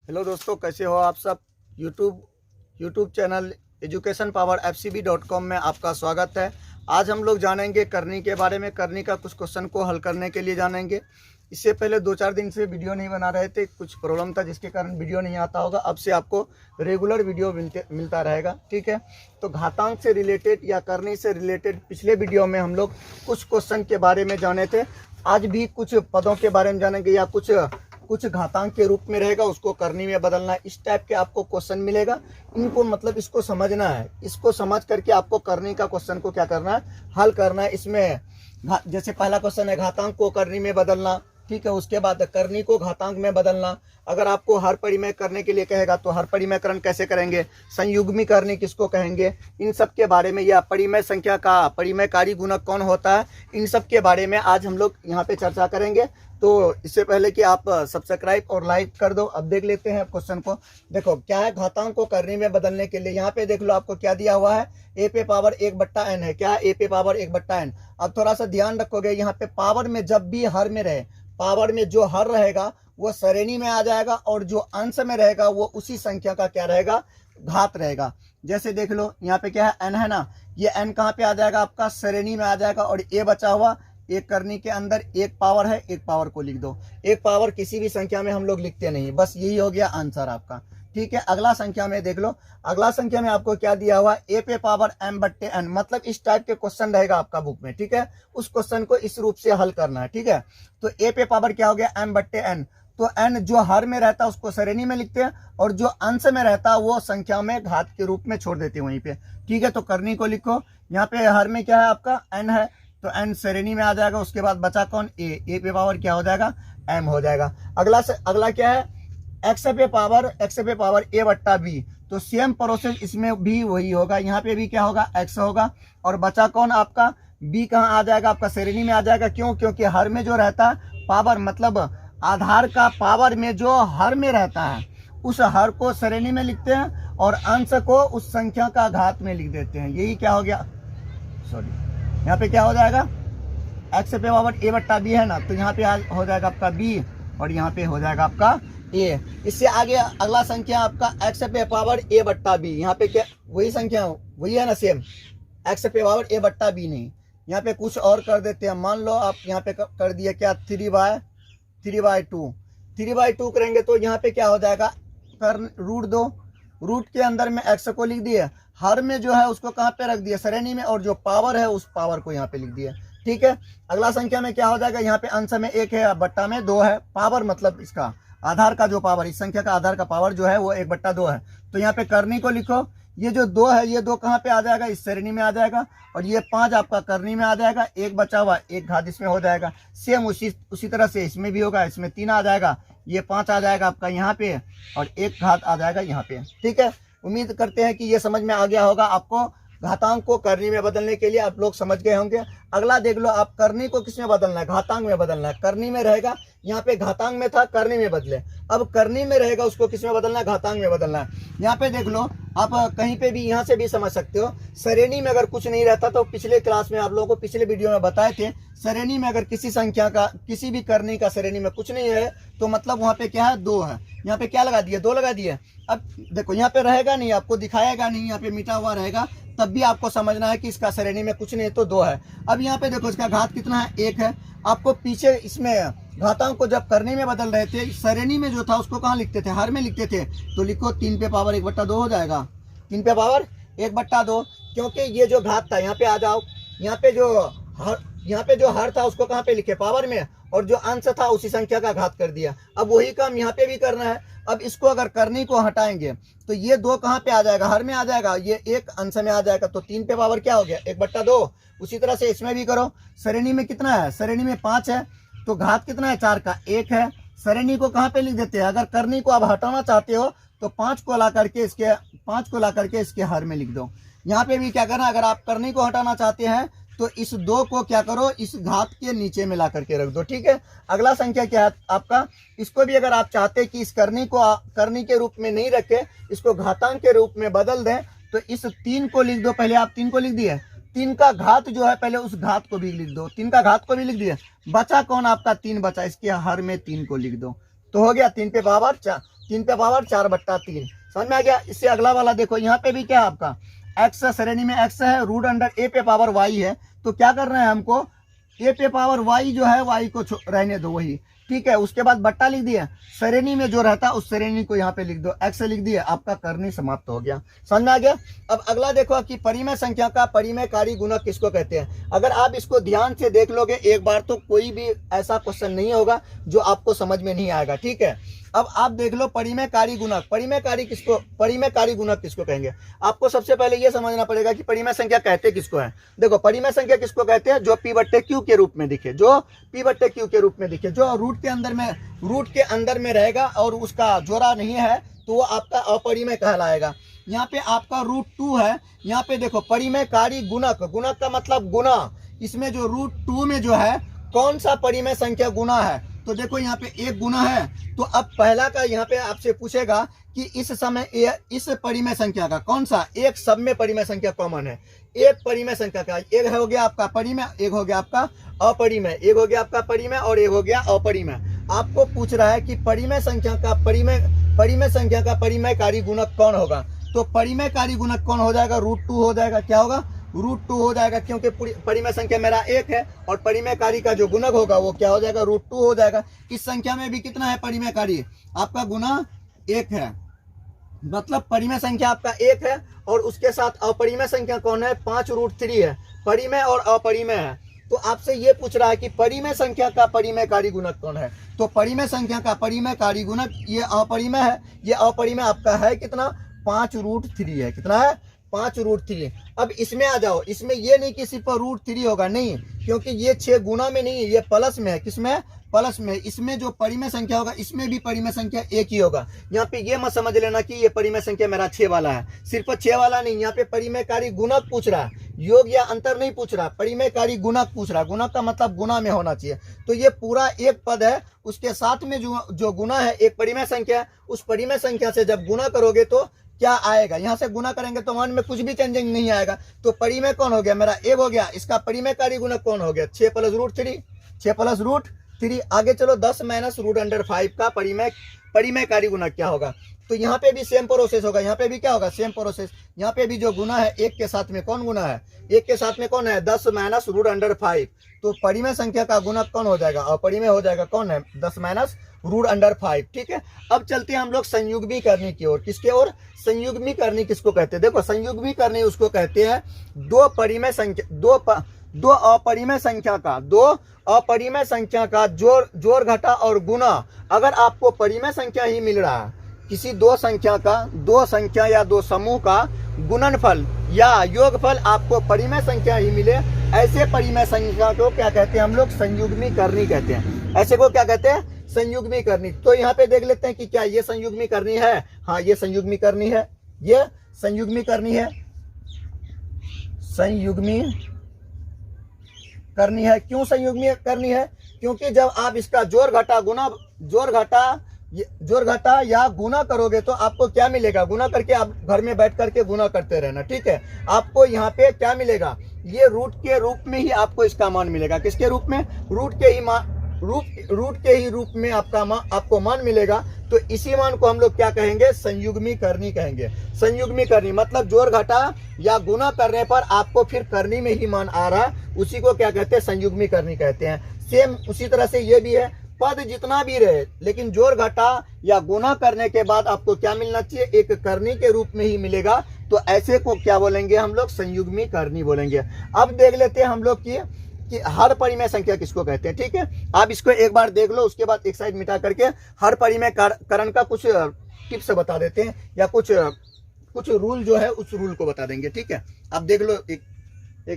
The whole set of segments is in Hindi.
हेलो दोस्तों, कैसे हो आप सब। YouTube channel education power fcb.com में आपका स्वागत है। आज हम लोग जानेंगे करनी के बारे में। करनी का कुछ क्वेश्चन को हल करने के लिए जानेंगे। इससे पहले 2-4 दिन से वीडियो नहीं बना रहे थे, कुछ प्रॉब्लम था जिसके कारण वीडियो नहीं आता होगा। अब से आपको रेगुलर वीडियो मिलता रहेगा, ठीक है। तो घातांक से रिलेटेड या करनी से रिलेटेड पिछले वीडियो में हम लोग कुछ क्वेश्चन के बारे में जाने थे। आज भी कुछ पदों के बारे में जानेंगे या कुछ घातांक के रूप में रहेगा, उसको करनी में बदलना है। इस टाइप के आपको क्वेश्चन मिलेगा। इनको मतलब इसको समझना है। इसको समझ करके आपको करनी का क्वेश्चन को क्या करना है, हल करना है। इसमें जैसे पहला क्वेश्चन है घातांक को करनी में बदलना, ठीक है। उसके बाद करनी को घातांक में बदलना। अगर आपको हर परिमेय करने के लिए कहेगा तो हर परिमेयकरण कैसे करेंगे, संयुग्मी करनी किसको कहेंगे, इन सब के बारे में, या परिमेय संख्या का परिमेयकारी गुणक कौन होता है, इन सब के बारे में आज हम लोग यहाँ पे चर्चा करेंगे। तो इससे पहले कि आप सब्सक्राइब और लाइक कर दो, अब देख लेते हैं क्वेश्चन को। देखो क्या है, घातांक को करनी में बदलने के लिए यहाँ पे देख लो आपको क्या दिया हुआ है, a पे पावर 1/n है। क्या है, a पे पावर 1/n। अब थोड़ा सा ध्यान रखोगे, यहाँ पे पावर में जब भी हर में रहे, पावर में जो हर रहेगा वो श्रेणी में आ जाएगा, और जो अंश में रहेगा वो उसी संख्या का क्या रहेगा, घात रहेगा। जैसे देख लो यहाँ पे क्या है, n है ना, ये n कहाँ पे आ जाएगा, आपका श्रेणी में आ जाएगा। और a बचा हुआ, एक करनी के अंदर एक पावर है, एक पावर को लिख दो। एक पावर किसी भी संख्या में हम लोग लिखते नहीं, बस यही हो गया आंसर आपका, ठीक है। अगला संख्या में देख लो, अगला संख्या में आपको क्या दिया हुआ, a पे पावर m/n। मतलब इस टाइप के क्वेश्चन रहेगा आपका बुक में, ठीक है। उस क्वेश्चन को इस रूप से हल करना है, ठीक है। तो a पे पावर क्या हो गया, m/n। तो n जो हर में रहता है उसको श्रेणी में लिखते हैं, और जो अंश में रहता है वो संख्या में घात के रूप में छोड़ देते हैं वहीं पे, ठीक है। तो करनी को लिखो, यहाँ पे हर में क्या है आपका n है, तो n श्रेणी में आ जाएगा। उसके बाद बचा कौन, a पे पावर क्या हो जाएगा, m हो जाएगा। अगला क्या है, x पे पावर a/b। तो सेम प्रोसेस इसमें भी वही होगा, यहाँ पे भी क्या होगा, x होगा। और बचा कौन आपका, b कहाँ आ जाएगा, आपका श्रेणी में आ जाएगा। क्यों, क्योंकि हर में जो रहता है पावर, मतलब आधार का पावर में जो हर में रहता है उस हर को श्रेणी में लिखते हैं, और अंश को उस संख्या का घात में लिख देते हैं। यही क्या हो गया, सॉरी, यहाँ पे क्या हो जाएगा, x पे पावर a/b है ना, तो यहाँ पे हो जाएगा आपका b, और यहाँ पे हो जाएगा आपका a। इससे आगे अगला संख्या आपका x पे पावर a/b। यहाँ पे क्या, वही संख्या वही है ना, सेम, x पे पावर a/b नहीं, यहाँ पे कुछ और कर देते हैं। मान लो आप यहाँ पे कर दिए क्या, 3/2। 3/2 करेंगे तो यहाँ पे क्या हो जाएगा, √2। रूट के अंदर में x को लिख दिए, हर में जो है उसको कहाँ पे रख दिया, श्रेणी में, और जो पावर है उस पावर को यहाँ पे लिख दिया, ठीक है। अगला संख्या में क्या हो जाएगा, यहाँ पे अंश में 1 है, बट्टा में 2 है। पावर मतलब इसका आधार का जो पावर, इस संख्या का आधार का पावर जो है वो 1/2 है। तो यहाँ पे करनी को लिखो, ये जो 2 है, ये 2 कहाँ पे आ जाएगा, इस श्रेणी में आ जाएगा। और ये 5 आपका करनी में आ जाएगा, एक बचा हुआ, एक घात इसमें हो जाएगा। सेम उसी तरह से इसमें भी होगा, इसमें 3 आ जाएगा, ये 5 आ जाएगा आपका यहाँ पे, और एक घात आ जाएगा यहाँ पे, ठीक है। उम्मीद करते हैं कि ये समझ में आ गया होगा आपको। घातांक को करनी में बदलने के लिए आप लोग समझ गए होंगे। अगला देख लो, आप करनी को किस में बदलना है, घातांक में बदलना है। करनी में रहेगा, यहाँ पे घातांक में था, करनी में बदले। अब करनी में रहेगा, उसको किस में बदलना है, घातांक में बदलना है। यहाँ पे देख लो, आप कहीं पे भी यहाँ से भी समझ सकते हो। श्रेणी में अगर कुछ नहीं रहता, तो पिछले क्लास में आप लोगों को पिछले वीडियो में बताए थे, श्रेणी में अगर किसी संख्या का, किसी भी करनी का श्रेणी में कुछ नहीं है, तो मतलब वहाँ पे क्या है, 2 है। यहाँ पे क्या लगा दिए, 2 लगा दिए। अब देखो यहाँ पे रहेगा नहीं, आपको दिखाएगा नहीं, यहाँ पे मिटा हुआ रहेगा, तब भी आपको समझना है कि इसका श्रेणी में कुछ नहीं तो 2 है। अब यहाँ पे देखो इसका घात कितना है, 1 है। आपको पीछे इसमें घातांक को जब करनी में बदल रहे थे, श्रेणी में जो था उसको कहाँ लिखते थे, हर में लिखते थे। तो लिखो 3 पे पावर 1/2 हो जाएगा, 3 पे पावर 1/2। क्योंकि ये जो घात था, यहाँ पे आ जाओ, यहाँ पे जो हर था उसको कहाँ पे लिखे, पावर में, और जो अंश था उसी संख्या का घात कर दिया। अब वही काम यहाँ पे भी करना है। अब इसको अगर करनी को हटाएंगे तो ये 2 कहाँ पे आ जाएगा, हर में आ जाएगा, ये एक अंश में आ जाएगा। तो 3 पे पावर क्या हो गया, 1/2। उसी तरह से इसमें भी करो, श्रेणी में कितना है, श्रेणी में 5 है, तो घात कितना है, 4 का 1 है। श्रेणी को कहाँ पे लिख देते हैं, अगर करनी को आप हटाना चाहते हो तो 5 को ला करके इसके हर में लिख दो। यहाँ पे भी क्या करना, अगर आप करनी को हटाना चाहते हैं तो इस 2 को क्या करो, इस घात के नीचे में ला करके रख दो, ठीक है। अगला संख्या क्या है आपका, इसको भी अगर आप चाहते कि इस करनी को करनी के रूप में नहीं रखे, इसको घातांक के रूप में बदल दें, तो इस 3 को लिख दो। पहले आप 3 को लिख दिए, 3 का घात जो है पहले उस घात को भी लिख दो, 3 का घात को भी लिख दिए। बचा कौन आपका, 3 बचा, इसके हर में 3 को लिख दो। तो हो गया 3 पे पावर 3 पे पावर 4/3। समझ में आ गया। इससे अगला वाला देखो, यहाँ पे भी क्या है आपका एक्स श्रेणी में एक्स है, रूट अंडर ए पे पावर वाई है। तो क्या कर रहे हैं हमको, ए पे पावर वाई जो है वाई को रहने दो वही, ठीक है। उसके बाद बट्टा लिख दिया, श्रेणी में जो रहता है उस श्रेणी को यहाँ पे लिख दो, एक्स लिख दिया, आपका करनी समाप्त हो गया। समझ में आ गया। अब अगला देखो कि परिमेय संख्या का परिमेयकारी गुणक किसको कहते हैं। अगर आप इसको ध्यान से देख लोगे एक बार तो कोई भी ऐसा क्वेश्चन नहीं होगा जो आपको समझ में नहीं आएगा, ठीक है। अब आप देख लो परिमेयकारी गुणक, परिमेयकारी गुणक किसको कहेंगे। आपको सबसे पहले यह समझना पड़ेगा कि परिमेय संख्या कहते किसको है। देखो परिमेय संख्या किसको कहते हैं, जो P/Q के रूप में दिखे, जो P/Q के रूप में दिखे, जो रूट के अंदर में रहेगा और उसका जोड़ा नहीं है तो वो आपका अपरिमेय कहलाएगा। यहाँ पे आपका √2 है, यहाँ पे देखो परिमेयकारी गुणक, गुणक का मतलब गुना, इसमें जो √2 में जो है कौन सा परिमेय संख्या गुना है। तो देखो यहाँ पे एक गुना है, तो अब पहला का यहाँ पे आपसे पूछेगा कि इस समय इस परिमेय संख्या का कौन सा एक सब में परिमेय संख्या कॉमन है। एक परिमेय संख्या का एक हो गया आपका परिमेय, एक हो गया आपका अपरिमेय, एक हो गया आपका परिमेय और एक हो गया अपरिमेय। आपको पूछ रहा है कि परिमेय संख्या का परिमेयकारी गुणक कौन होगा। तो परिमेयकारी गुणक कौन हो जाएगा, √2 हो जाएगा। क्या होगा, √2 हो जाएगा, क्योंकि परिमेय संख्या मेरा 1 है और परिमेयकारी का जो गुणक होगा वो क्या हो जाएगा, √2 हो जाएगा। इस संख्या में भी कितना है परिमेयकारी, आपका गुना 1 है, मतलब परिमेय संख्या आपका 1 है और उसके साथ अपरिमेय संख्या कौन है, 5√3 है। परिमेय और अपरिमेय है। तो आपसे ये पूछ रहा है कि परिमेय संख्या का परिमेयकारी गुणक कौन है। तो परिमेय संख्या का परिमेयकारी गुणक ये अपरिमेय है, ये अपरिमेय आपका है कितना, 5√3 है। कितना है, 5√3। अब इसमें आ जाओ, इसमें ये नहीं कि सिर्फ √3 होगा, नहीं, क्योंकि ये 6 गुना में नहीं है, ये प्लस में है। किसमें, प्लस में। इसमें जो परिमेय संख्या होगा इसमें भी परिमेय संख्या 1 ही होगा। यहाँ पे ये मत समझ लेना कि ये परिमेय संख्या मेरा 6 वाला है, सिर्फ 6 वाला नहीं, यहाँ पे परिमेयकारी गुणक पूछ रहा है, योग या अंतर नहीं पूछ रहा, परिमेयकारी गुणक पूछ रहा। गुणक का मतलब गुना में होना चाहिए। तो ये पूरा एक पद है, उसके साथ में जो गुना है एक परिमेय संख्या, उस परिमेय संख्या से जब गुना करोगे तो क्या आएगा, यहाँ से गुना करेंगे तो मान में कुछ भी चेंजिंग नहीं आएगा। तो परिमेय कौन हो गया, मेरा 1 हो गया। इसका परिमेयकारी गुणक कौन हो गया, 6 + √3, 6 + √3। आगे चलो 10 - √5 का परिमेयकारी गुणक क्या होगा। तो यहाँ पे भी सेम प्रोसेस होगा, यहाँ पे भी क्या होगा, सेम प्रोसेस। यहाँ पे भी जो गुना है 1 के साथ में कौन गुना है, 1 के साथ में कौन है, 10 - √5। तो परिमेय संख्या का गुणक कौन हो जाएगा, अपरिमेय हो जाएगा, कौन है, 10 - √5। ठीक है। अब चलते हैं हम लोग संयुग्मी करने की ओर। किसके ओर, संयुग्मी करनी किसको कहते हैं। देखो संयुग्मी करनी उसको कहते हैं दो अपरिमेय संख्या का जोड़ घटा और गुना। अगर आपको परिमेय संख्या ही मिल रहा है, किसी दो संख्या या दो समूह का गुणनफल या योगफल आपको परिमेय संख्या ही मिले, ऐसे परिमेय संख्या को क्या कहते हैं हम लोग, संयुग्मी करनी कहते हैं। ऐसे को क्या कहते हैं, संयुग्मी करनी। तो यहाँ पे देख लेते हैं कि क्या ये संयुग्मी करनी है। हाँ ये संयुग्मी करनी है, ये संयुग्मी करनी है, संयुग्मी करनी है। क्यों संयुग्मी करनी है, क्योंकि जब आप इसका जोड़ घटा या गुना करोगे तो आपको क्या मिलेगा, गुना करके आप घर में बैठ करके गुना करते रहना, ठीक है। आपको यहाँ पे क्या मिलेगा, ये रूट के रूप में ही आपको इसका मान मिलेगा। किसके रूप में, रूट के ही रूप में आपको मान मिलेगा। तो इसी मान को हम लोग क्या कहेंगे, संयुग्मी करनी कहेंगे। संयुग्मी करनी मतलब जोड़ घटा या गुना करने पर आपको फिर करनी में ही मान आ रहा है, उसी को क्या कहते हैं, संयुग्मी करनी कहते हैं। सेम उसी तरह से ये भी है, पद जितना भी रहे लेकिन जोड़ घटा या गुना करने के बाद आपको क्या मिलना चाहिए, एक करनी के रूप में ही मिलेगा। तो ऐसे को क्या बोलेंगे हम लोग, संयुग्मी करनी बोलेंगे। अब देख लेते हैं हम लोग कि हर परिमेय संख्या किसको कहते हैं। ठीक है, आप इसको एक बार देख लो, उसके बाद एक साइड मिटा करके हर परिमेय करण का कुछ टिप्स बता देते हैं या कुछ रूल जो है उस रूल को बता देंगे। ठीक है, आप देख लो एक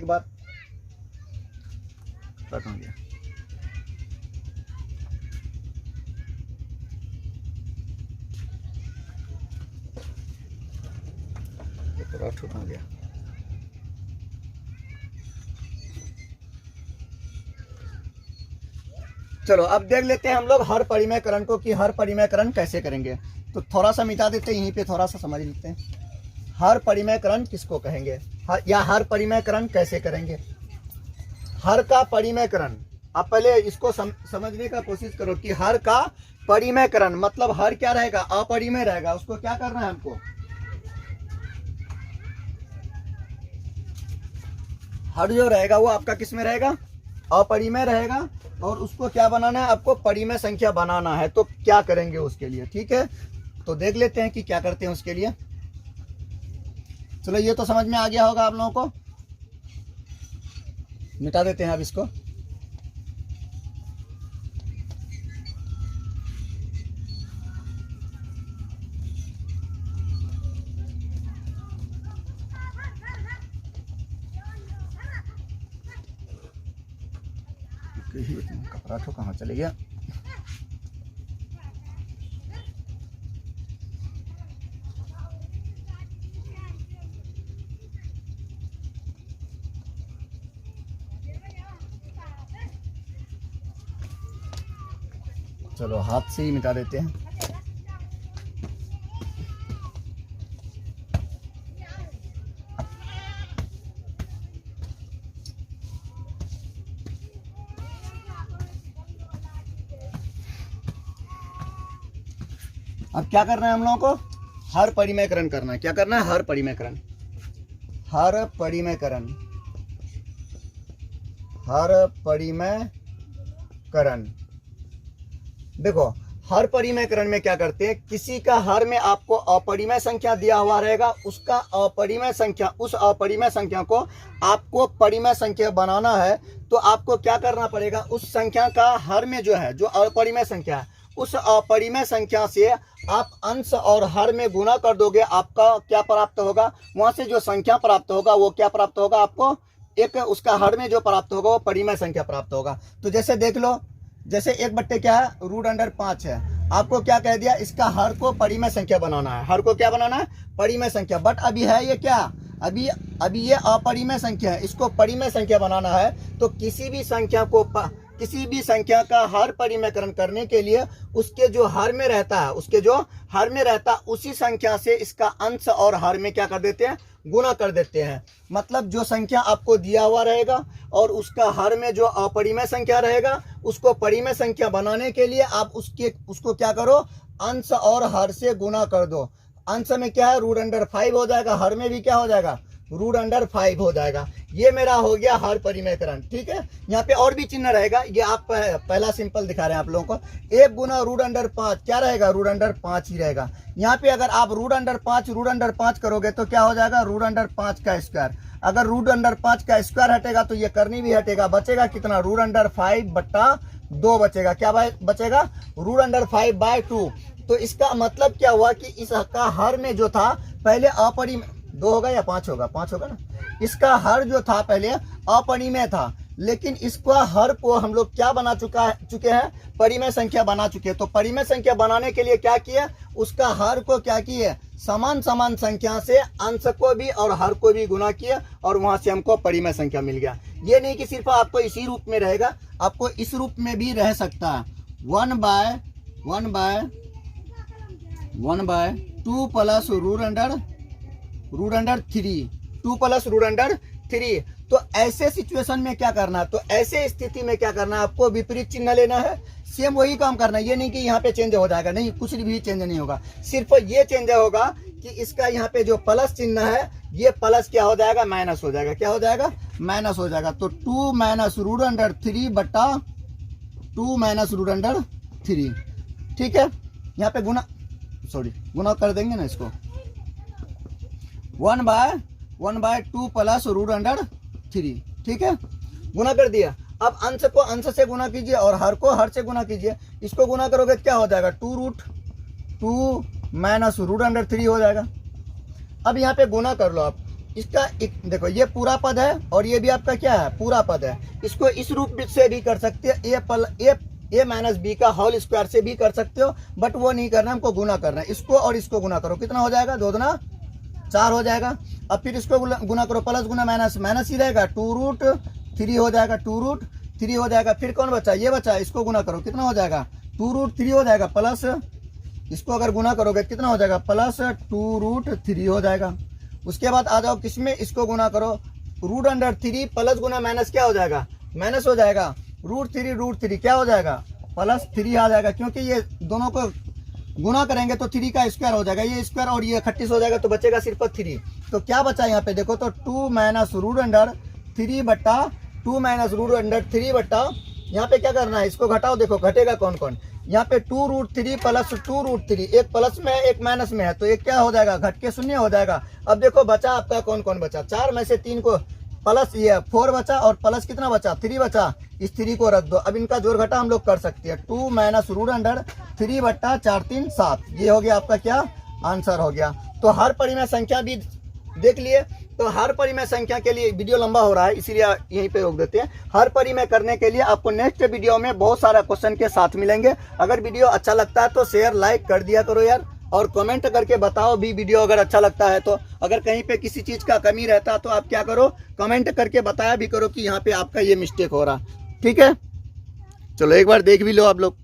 बार। हो गया। चलो अब देख लेते हैं हम लोग हर परिमेयकरण को कि हर परिमेयकरण कैसे करेंगे। तो थोड़ा सा मिटा देते हैं, यहीं पे थोड़ा सा समझ लेते हैं हर परिमेयकरण किसको कहेंगे या हर परिमेयकरण कैसे करेंगे। हर का परिमेयकरण आप पहले इसको समझने का कोशिश करो कि हर का परिमयकरण मतलब हर क्या रहेगा, अपरिमेय रहेगा। उसको क्या करना है हमको, हर जो रहेगा वो आपका किस में रहेगा, अपरिमेय रहेगा। और उसको क्या बनाना है, आपको परिमेय संख्या बनाना है। तो क्या करेंगे उसके लिए, ठीक है। तो देख लेते हैं कि क्या करते हैं उसके लिए। चलो ये तो समझ में आ गया होगा आप लोगों को। मिटा देते हैं अब इसको। कपड़ा तो कहाँ चले गया। चलो हाथ से ही मिटा देते हैं। अब क्या करना है हम लोगों को, हर परिमयकरण करना है। क्या करना है, हर परिमयकरण, हर परिमयकरण, हर परिमयकरण। देखो हर परिमयकरण में क्या करते हैं, किसी का हर में आपको अपरिमेय संख्या दिया हुआ रहेगा, उसका अपरिमेय संख्या, उस अपरिमेय संख्या को आपको परिमेय संख्या बनाना है। तो आपको क्या करना पड़ेगा, उस संख्या का हर में जो है, जो अपरिमेय संख्या है, उस अपरिमेय संख्या से आप अंश और हर में गुना कर दोगे। आपका क्या प्राप्त होगा, वहां से जो संख्या प्राप्त होगा वो क्या प्राप्त होगा, आपको एक उसका हर में जो प्राप्त होगा वो परिमेय संख्या प्राप्त होगा। तो जैसे देख लो, जैसे 1/, क्या है, √5 है। आपको क्या कह दिया, इसका हर को परिमेय संख्या बनाना है। हर को क्या बनाना है, परिमेय संख्या। बट अभी है ये क्या, अभी ये अपरिमेय संख्या है, इसको परिमेय संख्या बनाना है। तो किसी भी संख्या को, किसी भी संख्या का हर परिमयकरण करने के लिए उसके जो हर में रहता है, उसके जो हर में रहता है उसी संख्या से इसका अंश और हर में क्या कर देते हैं, गुना कर देते हैं। मतलब जो संख्या आपको दिया हुआ रहेगा और उसका हर में जो अपरिमेय संख्या रहेगा, उसको परिमेय संख्या बनाने के लिए आप उसको क्या करो, अंश और हर से गुना कर दो। अंश में क्या है, √5 हो जाएगा, हर में भी क्या हो जाएगा, √5 हो जाएगा। ये मेरा हो गया हर परिमयकरण, ठीक है। यहाँ पे और भी चिन्ह रहेगा, ये आप पहला सिंपल दिखा रहे हैं आप लोगों को। 1 गुना √5 क्या रहेगा, √5 ही रहेगा। यहाँ पे अगर आप √5 करोगे तो क्या हो जाएगा, √5 का स्क्वायर। अगर √5 का स्क्वायर हटेगा तो ये करनी भी हटेगा, बचेगा कितना, √5/2 बचेगा। क्या बचेगा, √5/2। तो इसका मतलब क्या हुआ कि इसका हर में जो था पहले अपरिमेय, 2 होगा या 5 होगा, 5 होगा ना। इसका हर जो था पहले अपरिमेय था, लेकिन इसका हर को हम लोग क्या बना चुके हैं, परिमेय संख्या बना चुके हैं। तो परिमेय संख्या बनाने के लिए क्या किया, उसका हर को क्या किए, समान समान संख्या से अंश को भी और हर को भी गुना किया और वहां से हमको परिमेय संख्या मिल गया। ये नहीं कि सिर्फ आपको इसी रूप में रहेगा, आपको इस रूप में भी रह सकता है। 1/2 प्लस √3, 2 प्लस √3। तो ऐसे सिचुएशन में क्या करना है, तो ऐसे स्थिति में क्या करना है, आपको विपरीत चिन्ह लेना है, सेम वही काम करना है। ये नहीं कि यहाँ पे चेंज हो जाएगा, नहीं, कुछ भी चेंज नहीं होगा। सिर्फ ये चेंज होगा कि इसका यहाँ पे जो प्लस चिन्ह है, ये प्लस क्या हो जाएगा, माइनस हो जाएगा। क्या हो जाएगा, माइनस हो जाएगा। तो 2 - √3, ठीक है। यहाँ पे गुना कर देंगे ना इसको, 1/2 प्लस √3, ठीक है, गुना कर दिया। अब अंश को अंश से गुना कीजिए और हर को हर से गुना कीजिए। इसको गुना करोगे क्या हो जाएगा, 2√2 माइनस √3 हो जाएगा। अब यहाँ पे गुना कर लो आप इसका। देखो ये पूरा पद है और ये भी आपका क्या है, पूरा पद है। इसको इस रूप से भी कर सकते हैं, a माइनस बी का होल स्क्वायर से भी कर सकते हो, बट वो नहीं करना, हमको गुना करना है। इसको और इसको गुना करो, कितना हो जाएगा, 2 दूना 4 हो जाएगा। अब फिर इसको गुना करो, प्लस गुना माइनस, माइनस ही रहेगा, 2√3 हो जाएगा, 2√3 हो जाएगा। फिर कौन बचा, ये बचा, इसको गुना करो, कितना हो जाएगा, 2√3 हो जाएगा, प्लस इसको अगर गुना करोगे कितना हो जाएगा, प्लस 2√3 हो जाएगा। उसके बाद आ जाओ किसमें, इसको गुना करो, √3 प्लस गुना माइनस क्या हो जाएगा, माइनस हो जाएगा। √3 क्या हो जाएगा, +3 आ जाएगा, क्योंकि ये दोनों को गुना करेंगे तो 3 का स्क्वायर हो जाएगा, ये स्क्वायर और ये 38 हो जाएगा, तो बचेगा सिर्फ 3। तो क्या बचा यहाँ पे देखो, तो 2 - √3 बट्टा 2 - √3 बट्टा, यहाँ पे क्या करना है, इसको घटाओ, देखो घटेगा कौन कौन, यहाँ पे 2√3 + 2√3, एक प्लस में है एक माइनस में है, तो एक क्या हो जाएगा, घट के 0 हो जाएगा। अब देखो बचा आपका कौन कौन बचा, 4 में से 3 को प्लस, ये 4 बचा और प्लस कितना बचा, 3 बचा, इस 3 को रख दो। अब इनका जोड़ घटा हम लोग कर सकते हैं, 2 - √3 बट्टा 4 3 7, ये हो गया आपका क्या आंसर हो गया। तो हर परिमेय संख्या भी देख लिए। तो हर परिमेय संख्या के लिए वीडियो लंबा हो रहा है, इसीलिए यहीं पे रोक देते हैं। हर परिमेय करने के लिए आपको नेक्स्ट वीडियो में बहुत सारा क्वेश्चन के साथ मिलेंगे। अगर वीडियो अच्छा लगता है तो शेयर लाइक कर दिया करो यार, और कमेंट करके बताओ भी वीडियो अगर अच्छा लगता है तो। अगर कहीं पे किसी चीज़ का कमी रहता तो आप क्या करो, कमेंट करके बताया भी करो कि यहाँ पे आपका ये मिस्टेक हो रहा। ठीक है, चलो एक बार देख भी लो आप लोग।